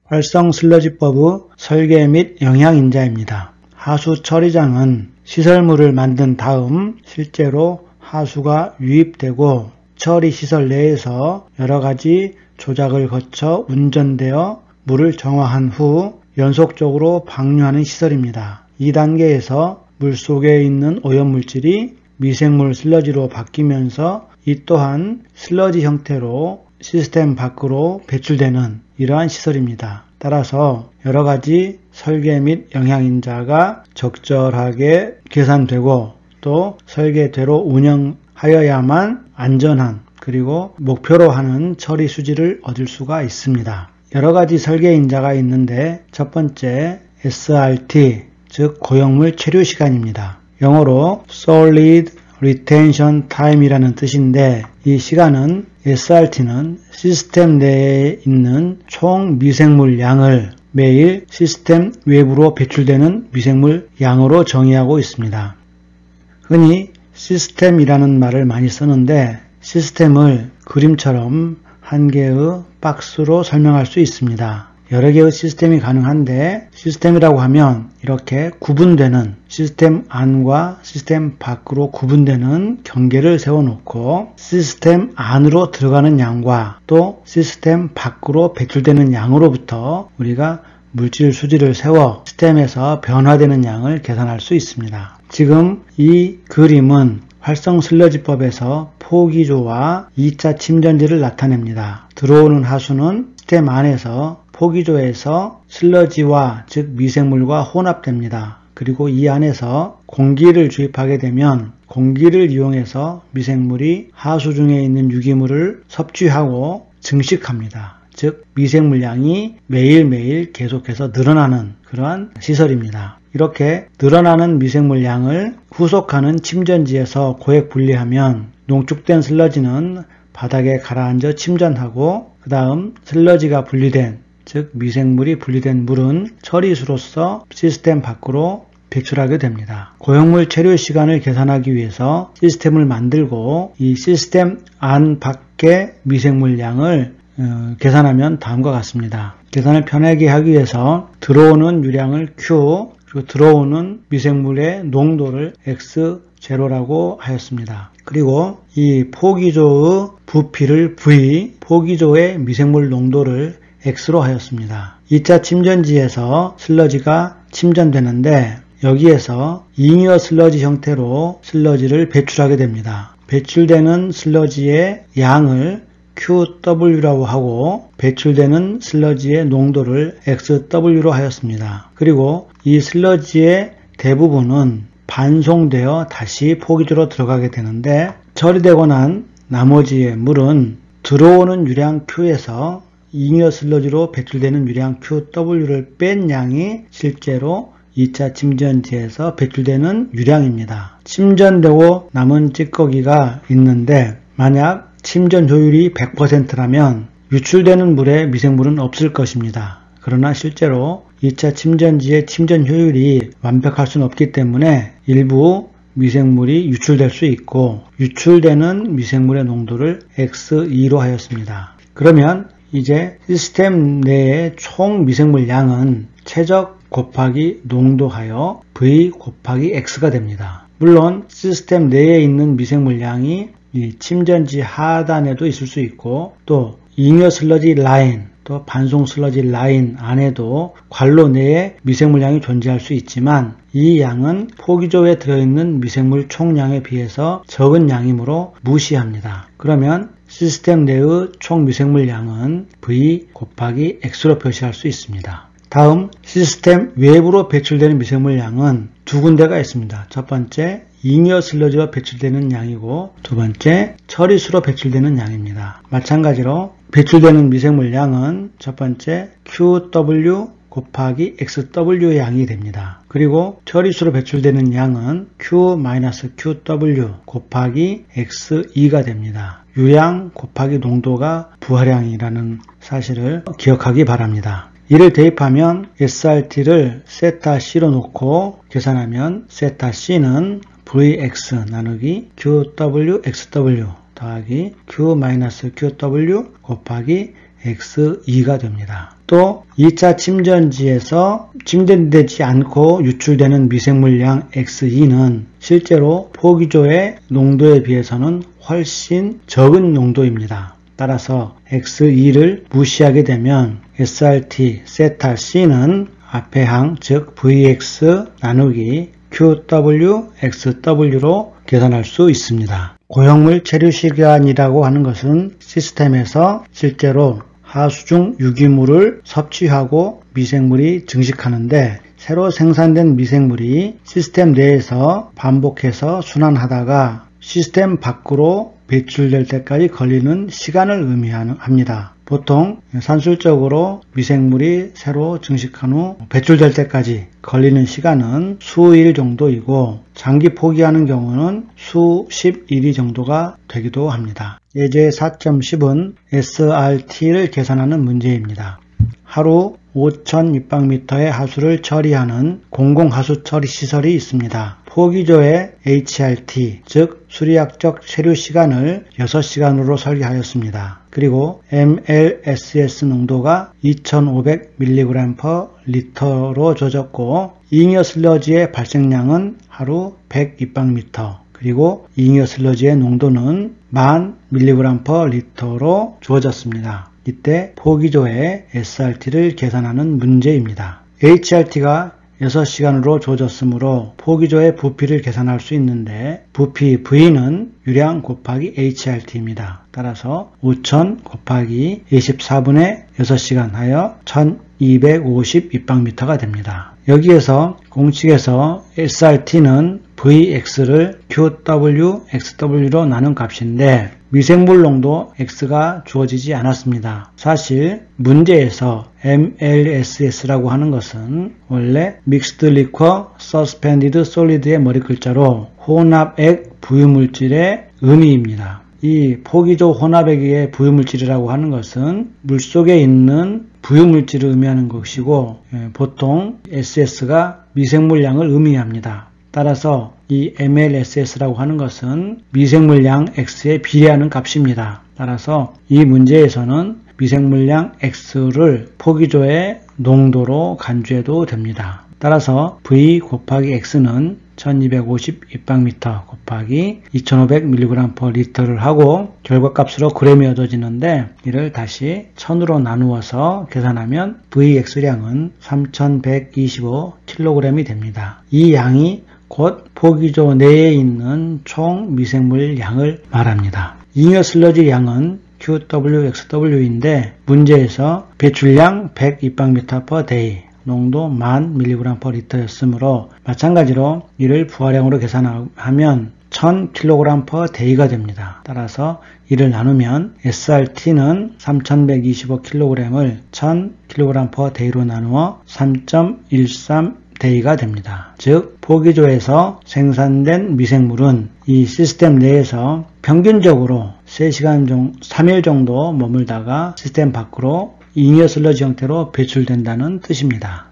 활성 슬러지법의 설계 및 영향인자입니다. 하수 처리장은 시설물을 만든 다음 실제로 하수가 유입되고 처리시설 내에서 여러가지 조작을 거쳐 운전되어 물을 정화한 후 연속적으로 방류하는 시설입니다. 이 단계에서 물속에 있는 오염물질이 미생물 슬러지로 바뀌면서 이 또한 슬러지 형태로 시스템 밖으로 배출되는 이러한 시설입니다. 따라서 여러가지 설계 및 영향인자가 적절하게 계산되고 또 설계대로 운영하여야만 안전한 그리고 목표로 하는 처리 수지를 얻을 수가 있습니다. 여러가지 설계인자가 있는데 첫 번째 SRT 즉 고용물 체류 시간입니다. 영어로 Solid Retention Time이라는 뜻인데 이 시간은 SRT는 시스템 내에 있는 총 미생물 양을 매일 시스템 외부로 배출되는 미생물 양으로 정의하고 있습니다. 흔히 시스템이라는 말을 많이 쓰는데 시스템을 그림처럼 한 개의 박스로 설명할 수 있습니다. 여러 개의 시스템이 가능한데 시스템이라고 하면 이렇게 구분되는 시스템 안과 시스템 밖으로 구분되는 경계를 세워놓고 시스템 안으로 들어가는 양과 또 시스템 밖으로 배출되는 양으로부터 우리가 물질 수지를 세워 시스템에서 변화되는 양을 계산할 수 있습니다. 지금 이 그림은 활성 슬러지법에서 포기조와 2차 침전지를 나타냅니다. 들어오는 하수는 시스템 안에서 포기조에서 슬러지와 즉 미생물과 혼합됩니다. 그리고 이 안에서 공기를 주입하게 되면 공기를 이용해서 미생물이 하수 중에 있는 유기물을 섭취하고 증식합니다. 즉 미생물량이 매일매일 계속해서 늘어나는 그러한 시설입니다. 이렇게 늘어나는 미생물량을 후속하는 침전지에서 고액 분리하면 농축된 슬러지는 바닥에 가라앉아 침전하고 그 다음 슬러지가 분리된 즉 미생물이 분리된 물은 처리수로서 시스템 밖으로 배출하게 됩니다. 고용물 체류 시간을 계산하기 위해서 시스템을 만들고 이 시스템 안 밖의 미생물량을 계산하면 다음과 같습니다. 계산을 편하게 하기 위해서 들어오는 유량을 Q 그리고 들어오는 미생물의 농도를 X0라고 하였습니다. 그리고 이 포기조의 부피를 V, 포기조의 미생물 농도를 X로 하였습니다. 2차 침전지에서 슬러지가 침전되는데 여기에서 잉여 슬러지 형태로 슬러지를 배출하게 됩니다. 배출되는 슬러지의 양을 QW라고 하고 배출되는 슬러지의 농도를 XW로 하였습니다. 그리고 이 슬러지의 대부분은 반송되어 다시 포기조로 들어가게 되는데 처리되고 난 나머지의 물은 들어오는 유량 Q에서 잉여 슬러지로 배출되는 유량 QW를 뺀 양이 실제로 2차 침전지에서 배출되는 유량입니다. 침전되고 남은 찌꺼기가 있는데 만약 침전 효율이 100%라면 유출되는 물에 미생물은 없을 것입니다. 그러나 실제로 2차 침전지의 침전 효율이 완벽할 수는 없기 때문에 일부 미생물이 유출될 수 있고 유출되는 미생물의 농도를 X2로 하였습니다. 그러면 이제 시스템 내의 총 미생물 양은 최적 곱하기 농도하여 V 곱하기 X가 됩니다. 물론 시스템 내에 있는 미생물 양이 이 침전지 하단에도 있을 수 있고 또 잉여 슬러지 라인 또 반송 슬러지 라인 안에도 관로 내에 미생물량이 존재할 수 있지만 이 양은 포기조에 들어있는 미생물 총량에 비해서 적은 양이므로 무시합니다. 그러면 시스템 내의 총 미생물량은 V 곱하기 X로 표시할 수 있습니다. 다음 시스템 외부로 배출되는 미생물량은 두 군데가 있습니다. 첫 번째 잉여 슬러지로 배출되는 양이고 두 번째 처리수로 배출되는 양입니다. 마찬가지로 배출되는 미생물량은 첫 번째 QW 곱하기 XW의 양이 됩니다. 그리고 처리수로 배출되는 양은 Q-QW 곱하기 X2가 됩니다. 유량 곱하기 농도가 부하량이라는 사실을 기억하기 바랍니다. 이를 대입하면 SRT를 세타-C로 놓고 계산하면 세타-C는 VX 나누기 QW-XW 더하기 Q-QW 곱하기 X2가 됩니다. 또 2차 침전지에서 침전되지 않고 유출되는 미생물량 X2는 실제로 포기조의 농도에 비해서는 훨씬 적은 농도입니다. 따라서 X2를 무시하게 되면 SRT, 세타 C는 앞의 항, 즉 Vx 나누기 QW, XW로 계산할 수 있습니다. 고형물 체류 시간이라고 하는 것은 시스템에서 실제로 하수 중 유기물을 섭취하고 미생물이 증식하는데 새로 생산된 미생물이 시스템 내에서 반복해서 순환하다가 시스템 밖으로 배출될 때까지 걸리는 시간을 의미합니다. 보통 산술적으로 미생물이 새로 증식한 후 배출될 때까지 걸리는 시간은 수일 정도이고 장기 포기하는 경우는 수십 일이 정도가 되기도 합니다. 예제 4.10은 SRT를 계산하는 문제입니다. 하루 5,000 입방미터의 하수를 처리하는 공공하수 처리 시설이 있습니다. 포기조의 HRT, 즉 수리학적 체류 시간을 6시간으로 설계하였습니다. 그리고 MLSS 농도가 2500mg/L로 줘졌고 잉여 슬러지의 발생량은 하루 100 입방미터, 그리고 잉여 슬러지의 농도는 10,000mg/L로 주어졌습니다. 이때 포기조의 SRT를 계산하는 문제입니다. HRT가 6시간으로 주어졌으므로 포기조의 부피를 계산할 수 있는데 부피 V는 유량 곱하기 HRT입니다. 따라서 5,000 곱하기 24분의 6시간 하여 1250 입방미터가 됩니다. 여기에서 공식에서 SRT는 Vx를 QW, XW로 나눈 gat인데 미생물 농도 X가 주어지지 않았습니다. 사실 문제에서 MLSS라고 하는 것은 원래 Mixed Liquor Suspended Solid의 머리 글자로 혼합액 부유물질의 의미입니다. 이 포기조 혼합액의 부유물질이라고 하는 것은 물속에 있는 부유물질을 의미하는 것이고 보통 SS가 미생물량을 의미합니다. 따라서 이 MLSS라고 하는 것은 미생물량 X에 비례하는 값입니다. 따라서 이 문제에서는 미생물량 X를 포기조의 농도로 간주해도 됩니다. 따라서 V 곱하기 X는 1250 입방미터 곱하기 2500mg/L를 하고 결과값으로 g이 얻어지는데 이를 다시 1000으로 나누어서 계산하면 Vx량은 3125kg이 됩니다. 이 양이 곧 포기조 내에 있는 총 미생물 양을 말합니다. 잉여 슬러지 양은 QW, XW인데 문제에서 배출량 100 입방미터/day, 농도 10,000mg/L였으므로 마찬가지로 이를 부하량으로 계산하면 1000kg/day가 됩니다. 따라서 이를 나누면 SRT는 3125kg을 1000kg/day로 나누어 3.13day가 됩니다. 즉 포기조에서 생산된 미생물은 이 시스템 내에서 평균적으로 3일 정도 머물다가 시스템 밖으로 잉여 슬러지 형태로 배출된다는 뜻입니다.